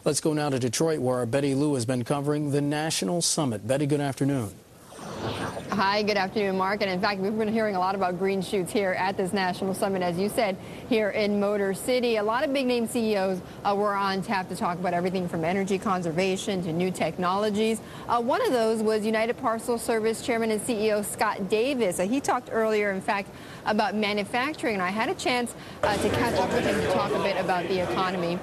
Let's go now to Detroit, where our Betty Lou has been covering the National Summit. Betty, good afternoon. Hi, good afternoon, Mark. And in fact, we've been hearing a lot about green shoots here at this National Summit, as you said, here in Motor City. A lot of big name CEOs were on tap to talk about everything from energy conservation to new technologies. One of those was United Parcel Service Chairman and CEO Scott Davis. He talked earlier, in fact, about manufacturing, and I had a chance to catch up with him to talk a bit about the economy.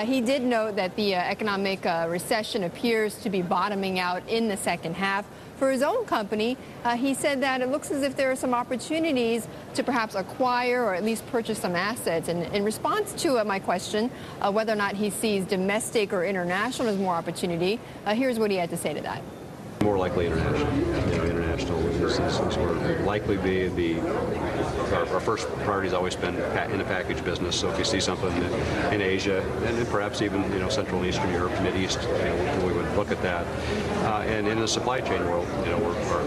He did note that the economic recession appears to be bottoming out in the second half. For his own company, he said that it looks as if there are some opportunities to perhaps acquire or at least purchase some assets. And in response to my question whether or not he sees domestic or international as more opportunity, here's what he had to say to that. More likely international. International will likely be our first priority has always been in the package business. So if you see something in Asia and perhaps even Central and Eastern Europe, Mideast, we would look at that. And in the supply chain world,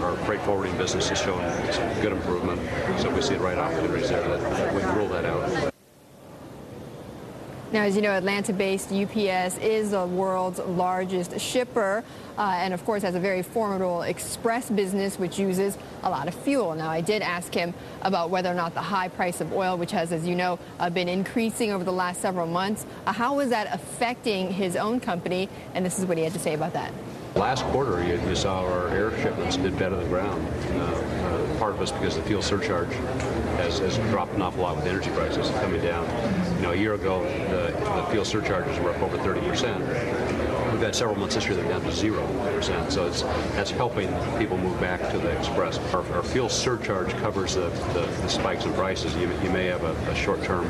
our freight forwarding business has shown some good improvement. So if we see the right opportunities there, that we can rule that out. Now, as you know, Atlanta-based UPS is the world's largest shipper and, of course, has a very formidable express business which uses a lot of fuel. Now, I did ask him about whether or not the high price of oil, which has, as you know, been increasing over the last several months, how is that affecting his own company? And this is what he had to say about that. Last quarter, you saw our air shipments did better than ground. Part of it's because the fuel surcharge has dropped an awful lot with energy prices coming down. A year ago, the fuel surcharges were up over 30%. We've had several months this year that are down to 0%. So that's helping people move back to the express. Our fuel surcharge covers the spikes in prices. You may have a short-term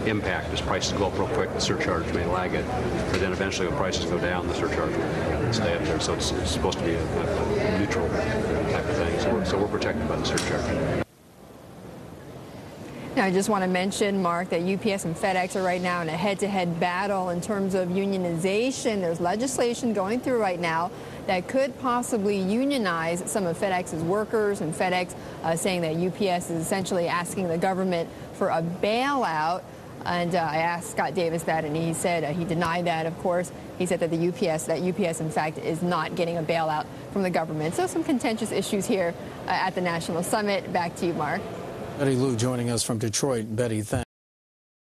impact as prices go up real quick. The surcharge may lag it, but then eventually when prices go down, the surcharge will stay up there. So it's supposed to be a neutral type of thing. So we're protected by the surcharge. Now, I just want to mention, Mark, that UPS and FedEx are right now in a head-to-head battle in terms of unionization. There's legislation going through right now that could possibly unionize some of FedEx's workers, and FedEx saying that UPS is essentially asking the government for a bailout. And I asked Scott Davis that, and he said he denied that, of course. He said that UPS, in fact, is not getting a bailout from the government. So some contentious issues here at the National Summit. Back to you, Mark. Betty Lou joining us from Detroit. Betty, thanks.